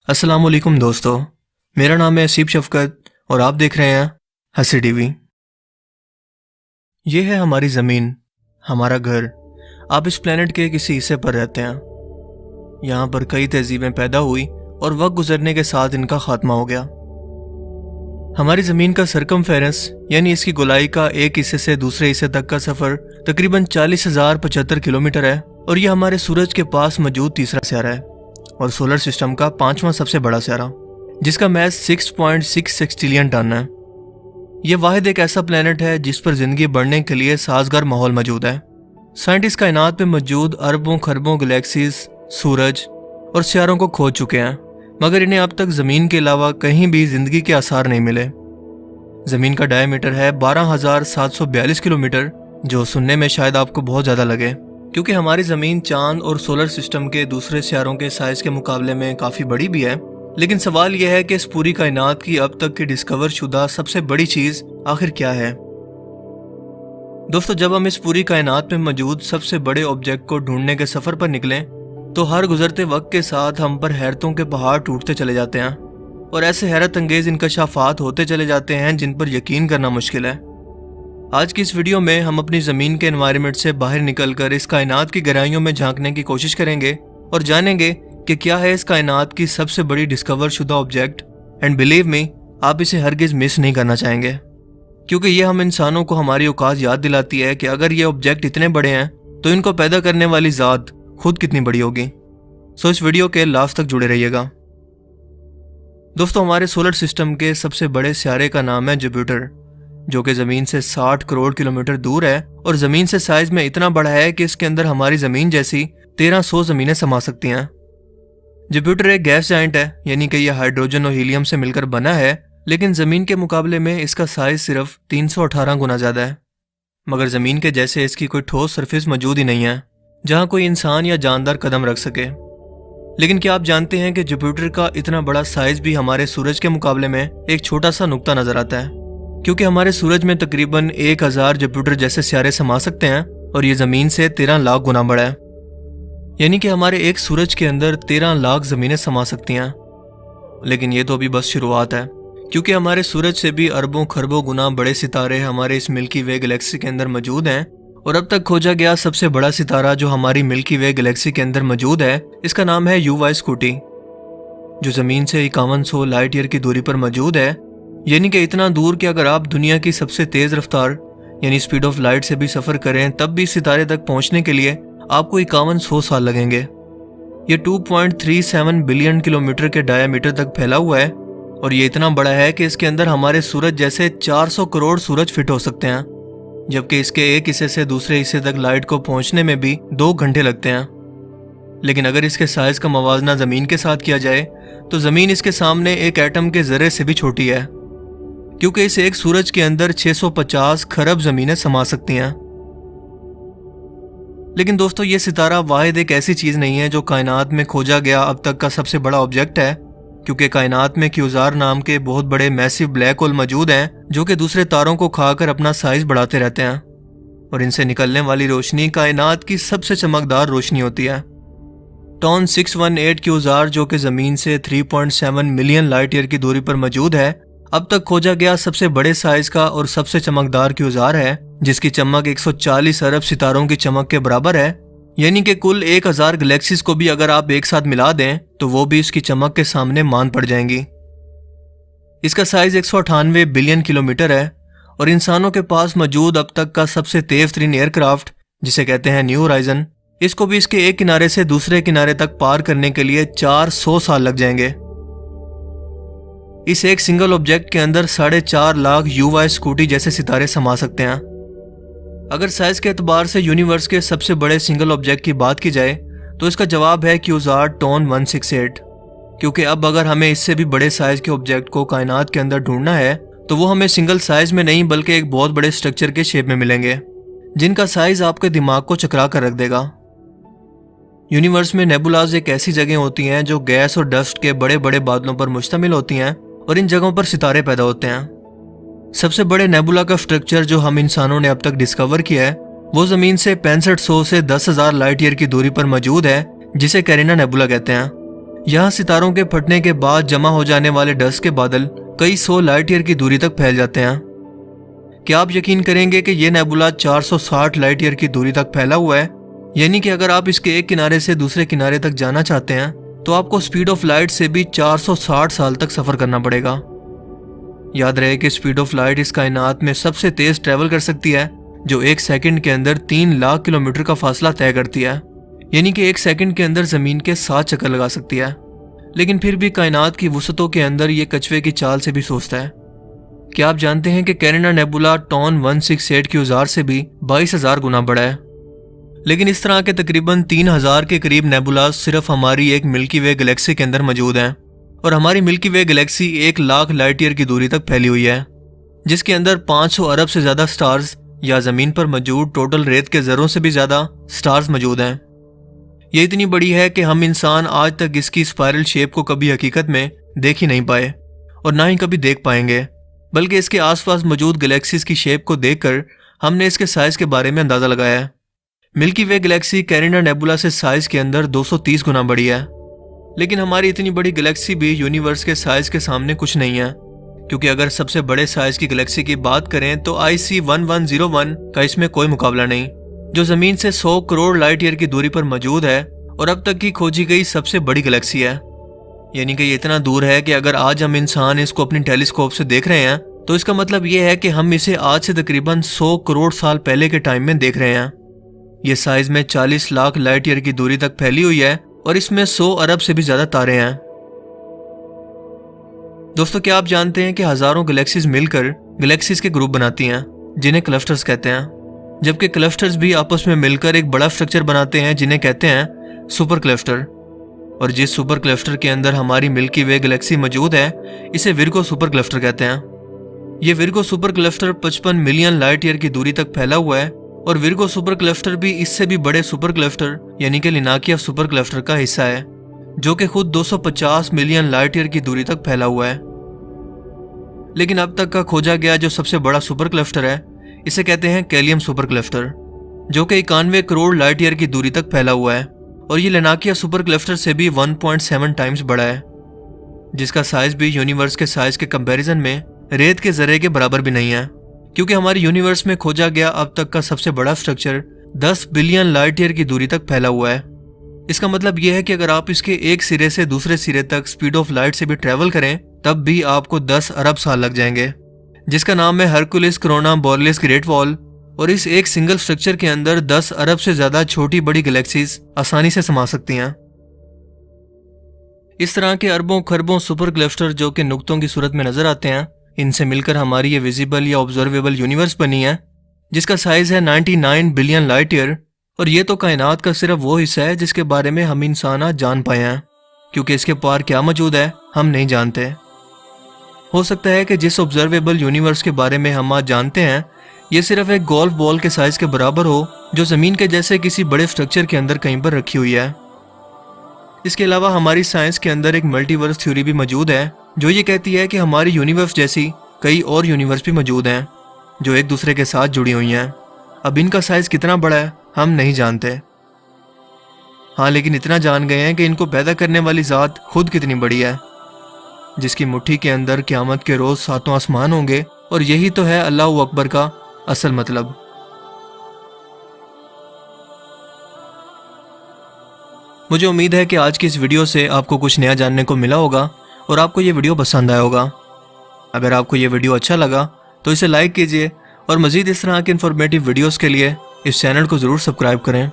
अस्सलामुअलैकुम दोस्तों, मेरा नाम है असीब शफकत और आप देख रहे हैं हसी टीवी। ये है हमारी ज़मीन, हमारा घर। आप इस प्लेनेट के किसी हिस्से पर रहते हैं। यहाँ पर कई तहजीबें पैदा हुई और वक्त गुजरने के साथ इनका खात्मा हो गया। हमारी ज़मीन का सरकमफेरेंस यानी इसकी गोलाई का एक हिस्से से दूसरे हिस्से तक का सफ़र तकरीबन 40,075 किलोमीटर है और यह हमारे सूरज के पास मौजूद तीसरा सियारा है और सोलर सिस्टम का 5वां सबसे बड़ा सियारा, जिसका मैस 6.66 ट्रिलियन टन है। यह वाहिद एक ऐसा प्लेनेट है जिस पर जिंदगी बढ़ने के लिए साजगार माहौल मौजूद है। साइंटिस्ट कायनात में मौजूद अरबों खरबों गैलेक्सीज, सूरज और सियारों को खोज चुके हैं, मगर इन्हें अब तक ज़मीन के अलावा कहीं भी जिंदगी के आसार नहीं मिले। ज़मीन का डायमीटर है 12,742 किलोमीटर, जो सुनने में शायद आपको बहुत ज़्यादा लगे, क्योंकि हमारी ज़मीन चांद और सोलर सिस्टम के दूसरे सियारों के साइज के मुकाबले में काफ़ी बड़ी भी है। लेकिन सवाल यह है कि इस पूरी कायनात की अब तक की डिस्कवर शुदा सबसे बड़ी चीज़ आखिर क्या है। दोस्तों, जब हम इस पूरी कायनात में मौजूद सबसे बड़े ऑब्जेक्ट को ढूंढने के सफ़र पर निकलें तो हर गुजरते वक्त के साथ हम पर हैरतों के पहाड़ टूटते चले जाते हैं और ऐसे हैरत अंगेज इंकशाफात होते चले जाते हैं जिन पर यकीन करना मुश्किल है। आज की इस वीडियो में हम अपनी ज़मीन के एनवायरनमेंट से बाहर निकलकर इस कायनात की गहराइयों में झांकने की कोशिश करेंगे और जानेंगे कि क्या है इस कायनात की सबसे बड़ी डिस्कवर शुदा ऑब्जेक्ट। एंड बिलीव मी, आप इसे हरगिज़ मिस नहीं करना चाहेंगे, क्योंकि ये हम इंसानों को हमारी औकात याद दिलाती है कि अगर ये ऑब्जेक्ट इतने बड़े हैं तो इनको पैदा करने वाली ज़ात खुद कितनी बड़ी होगी। सो इस वीडियो के लास्ट तक जुड़े रहिएगा। दोस्तों, हमारे सोलर सिस्टम के सबसे बड़े सियारे का नाम है जुपिटर, जो कि ज़मीन से 60 करोड़ किलोमीटर दूर है और ज़मीन से साइज में इतना बड़ा है कि इसके अंदर हमारी ज़मीन जैसी 1300 ज़मीनें समा सकती हैं। जुपिटर एक गैस जाइंट है, यानी कि यह हाइड्रोजन और हीलियम से मिलकर बना है, लेकिन ज़मीन के मुकाबले में इसका साइज सिर्फ 318 गुना ज़्यादा है। मगर ज़मीन के जैसे इसकी कोई ठोस सरफेस मौजूद ही नहीं है जहाँ कोई इंसान या जानदार कदम रख सके। लेकिन क्या आप जानते हैं कि जुपिटर का इतना बड़ा साइज भी हमारे सूरज के मुकाबले में एक छोटा सा नुक्ता नजर आता है, क्योंकि हमारे सूरज में तकरीबन 1000 जुपिटर जैसे सियारे समा सकते हैं और ये ज़मीन से 13 लाख गुना बड़ा है। यानी कि हमारे एक सूरज के अंदर 13 लाख ज़मीनें समा सकती हैं। लेकिन ये तो अभी बस शुरुआत है, क्योंकि हमारे सूरज से भी अरबों खरबों गुना बड़े सितारे हमारे इस मिल्की वे गैलेक्सी के अंदर मौजूद हैं और अब तक खोजा गया सबसे बड़ा सितारा जो हमारी मिल्की वे गैलेक्सी के अंदर मौजूद है, इसका नाम है UY स्कूटी, जो ज़मीन से 5100 लाइट ईयर की दूरी पर मौजूद है। यानी कि इतना दूर कि अगर आप दुनिया की सबसे तेज़ रफ्तार यानी स्पीड ऑफ लाइट से भी सफ़र करें तब भी सितारे तक पहुंचने के लिए आपको 5100 साल लगेंगे। ये 2.37 बिलियन किलोमीटर के डायामीटर तक फैला हुआ है और ये इतना बड़ा है कि इसके अंदर हमारे सूरज जैसे 400 करोड़ सूरज फिट हो सकते हैं, जबकि इसके एक हिस्से से दूसरे हिस्से तक लाइट को पहुंचने में भी 2 घंटे लगते हैं। लेकिन अगर इसके साइज का मवाजना ज़मीन के साथ किया जाए तो ज़मीन इसके सामने एक एटम के ज़र्रे से भी छोटी है, क्योंकि इस एक सूरज के अंदर 650 खरब ज़मीनें समा सकती हैं। लेकिन दोस्तों, ये सितारा वाहिद एक ऐसी चीज़ नहीं है जो कायनात में खोजा गया अब तक का सबसे बड़ा ऑब्जेक्ट है, क्योंकि कायनात में क्यूज़ार नाम के बहुत बड़े मैसिव ब्लैक होल मौजूद हैं जो कि दूसरे तारों को खाकर अपना साइज बढ़ाते रहते हैं और इनसे निकलने वाली रोशनी कायनात की सबसे चमकदार रोशनी होती है। टॉन 618 क्यूज़ार, जो कि ज़मीन से 3.7 मिलियन लाइट ईयर की दूरी पर मौजूद है, अब तक खोजा गया सबसे बड़े साइज का और सबसे चमकदार क्यूज़ार है, जिसकी चमक 140 अरब सितारों की चमक के बराबर है। यानी कि कुल 1000 गैलेक्सीज को भी अगर आप एक साथ मिला दें तो वो भी इसकी चमक के सामने मान पड़ जाएंगी। इसका साइज 198 बिलियन किलोमीटर है और इंसानों के पास मौजूद अब तक का सबसे तेज तरीन एयरक्राफ्ट, जिसे कहते हैं न्यू होराइजन, इसको भी इसके एक किनारे से दूसरे किनारे तक पार करने के लिए 400 साल लग जाएंगे। इस एक सिंगल ऑब्जेक्ट के अंदर 4.5 लाख UY स्कूटी जैसे सितारे समा सकते हैं। अगर साइज के एतबार से यूनिवर्स के सबसे बड़े सिंगल ऑब्जेक्ट की बात की जाए तो इसका जवाब है क्यूज़ार टॉन 168, क्योंकि अब अगर हमें इससे भी बड़े साइज के ऑब्जेक्ट को कायनात के अंदर ढूंढना है तो वो हमें सिंगल साइज में नहीं बल्कि एक बहुत बड़े स्ट्रक्चर के शेप में मिलेंगे, जिनका साइज आपके दिमाग को चकरा कर रख देगा। यूनिवर्स में नेबुलाज एक ऐसी जगह होती हैं जो गैस और डस्ट के बड़े बड़े बादलों पर मुश्तमिल होती हैं और इन जगहों पर सितारे पैदा होते हैं। सबसे बड़े नेबुला का स्ट्रक्चर जो हम इंसानों ने अब तक डिस्कवर किया है वो ज़मीन से 6500 से 10,000 लाइट ईयर की दूरी पर मौजूद है, जिसे कैरिना नेबुला कहते हैं। यहाँ सितारों के फटने के बाद जमा हो जाने वाले डस्ट के बादल कई 100 लाइट ईयर की दूरी तक फैल जाते हैं। क्या आप यकीन करेंगे कि यह नेबुला 460 लाइट ईयर की दूरी तक फैला हुआ है? यानी कि अगर आप इसके एक किनारे से दूसरे किनारे तक जाना चाहते हैं तो आपको स्पीड ऑफ लाइट से भी 460 साल तक सफर करना पड़ेगा। याद रहे कि स्पीड ऑफ लाइट इस कायनात में सबसे तेज ट्रेवल कर सकती है, जो एक सेकंड के अंदर 3 लाख किलोमीटर का फासला तय करती है। यानी कि एक सेकंड के अंदर जमीन के 7 चक्कर लगा सकती है। लेकिन फिर भी कायनात की वुसअतों के अंदर ये कछुए की चाल से भी सोचता है। क्या आप जानते हैं कि कैरिना नेबुला टॉन 168 की उजाड़ से भी 22,000 गुना बड़ा है? लेकिन इस तरह के तकरीबन 3,000 के करीब नेबुलास सिर्फ हमारी एक मिल्की वे गैलेक्सी के अंदर मौजूद हैं, और हमारी मिल्की वे गैलेक्सी 1 लाख लाइट ईयर की दूरी तक फैली हुई है, जिसके अंदर 500 अरब से ज्यादा स्टार्स या जमीन पर मौजूद टोटल रेत के जर्रों से भी ज्यादा स्टार्स मौजूद हैं। ये इतनी बड़ी है कि हम इंसान आज तक इसकी स्पाइरल शेप को कभी हकीकत में देख ही नहीं पाए और ना ही कभी देख पाएंगे, बल्कि इसके आसपास मौजूद गैलेक्सीज की शेप को देखकर हमने इसके साइज के बारे में अंदाजा लगाया है। मिल्की वे गैलेक्सी कैरिना नेबुला से साइज के अंदर 230 गुना बड़ी है, लेकिन हमारी इतनी बड़ी गैलेक्सी भी यूनिवर्स के साइज के सामने कुछ नहीं है, क्योंकि अगर सबसे बड़े साइज की गैलेक्सी की बात करें तो IC 1101 का इसमें कोई मुकाबला नहीं, जो जमीन से 100 करोड़ लाइट ईयर की दूरी पर मौजूद है और अब तक की खोजी गई सबसे बड़ी गैलेक्सी है। यानी कि ये इतना दूर है कि अगर आज हम इंसान इसको अपनी टेलीस्कोप से देख रहे हैं तो इसका मतलब ये है कि हम इसे आज से तकरीबन 100 करोड़ साल पहले के टाइम में देख रहे हैं। ये साइज में 40 लाख लाइट ईयर की दूरी तक फैली हुई है और इसमें 100 अरब से भी ज्यादा तारे हैं। दोस्तों, क्या आप जानते हैं कि हजारों गैलेक्सीज मिलकर गैलेक्सीज के ग्रुप बनाती हैं, जिन्हें क्लस्टर्स कहते हैं, जबकि क्लस्टर्स भी आपस में मिलकर एक बड़ा स्ट्रक्चर बनाते हैं जिन्हें कहते हैं सुपर क्लस्टर। और जिस सुपर क्लस्टर के अंदर हमारी मिल्की वे गैलेक्सी मौजूद है, इसे विर्गो सुपर क्लस्टर कहते हैं। ये Virgo super cluster 55 million light year की दूरी तक फैला हुआ है और विर्गो सुपर क्लस्टर भी इससे भी बड़े सुपर क्लस्टर यानी कि लिनाकिया सुपर क्लस्टर का हिस्सा है, जो कि खुद 250 मिलियन लाइट ईयर की दूरी तक फैला हुआ है। लेकिन अब तक का खोजा गया जो सबसे बड़ा सुपर क्लस्टर है, इसे कहते हैं कैलियम सुपर क्लस्टर, जो कि 91 करोड़ लाइट ईयर की दूरी तक फैला हुआ है और ये लिनाकिया सुपर क्लस्टर से भी 1.7 टाइम्स बड़ा है, जिसका साइज भी यूनिवर्स के साइज के कंपैरिजन में रेत के जर्रे के बराबर भी नहीं है, क्योंकि हमारे यूनिवर्स में खोजा गया अब तक का सबसे बड़ा स्ट्रक्चर 10 बिलियन लाइट ईयर की दूरी तक फैला हुआ है। इसका मतलब यह है कि अगर आप इसके एक सिरे से दूसरे सिरे तक स्पीड ऑफ लाइट से भी ट्रेवल करें तब भी आपको 10 अरब साल लग जाएंगे, जिसका नाम है हरकुलिस कोरोना बोरलिस ग्रेट वॉल। और इस एक सिंगल स्ट्रक्चर के अंदर 10 अरब से ज्यादा छोटी बड़ी गैलेक्सीज आसानी से समा सकती हैं। इस तरह के अरबों खरबों सुपर क्लस्टर जो कि नुक्तों की सूरत में नजर आते हैं, इनसे मिलकर हमारी ये विजिबल या ऑब्जर्वेबल यूनिवर्स बनी है, जिसका साइज है 99 बिलियन लाइट ईयर। और ये तो कायनात का सिर्फ वो हिस्सा है जिसके बारे में हम इंसान आज जान पाए हैं, क्योंकि इसके पार क्या मौजूद है हम नहीं जानते। हो सकता है कि जिस ऑब्जर्वेबल यूनिवर्स के बारे में हम आज जानते हैं ये सिर्फ एक गोल्फ बॉल के साइज के बराबर हो, जो जमीन के जैसे किसी बड़े स्ट्रक्चर के अंदर कहीं पर रखी हुई है। इसके अलावा हमारी साइंस के अंदर एक मल्टीवर्स थ्योरी भी मौजूद है, जो ये कहती है कि हमारी यूनिवर्स जैसी कई और यूनिवर्स भी मौजूद हैं जो एक दूसरे के साथ जुड़ी हुई हैं। अब इनका साइज कितना बड़ा है हम नहीं जानते। हाँ, लेकिन इतना जान गए हैं कि इनको पैदा करने वाली ज़ात खुद कितनी बड़ी है, जिसकी मुट्ठी के अंदर क़यामत के रोज़ 7 आसमान होंगे। और यही तो है अल्लाह अकबर का असल मतलब। मुझे उम्मीद है कि आज की इस वीडियो से आपको कुछ नया जानने को मिला होगा और आपको ये वीडियो पसंद आया होगा। अगर आपको ये वीडियो अच्छा लगा तो इसे लाइक कीजिए और मज़ीद इस तरह के इन्फॉर्मेटिव वीडियोस के लिए इस चैनल को ज़रूर सब्सक्राइब करें।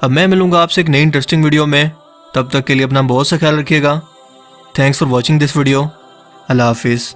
अब मैं मिलूंगा आपसे एक नई इंटरेस्टिंग वीडियो में। तब तक के लिए अपना बहुत सा ख्याल रखिएगा। Thanks for watching this video. अल्लाह हाफिज़।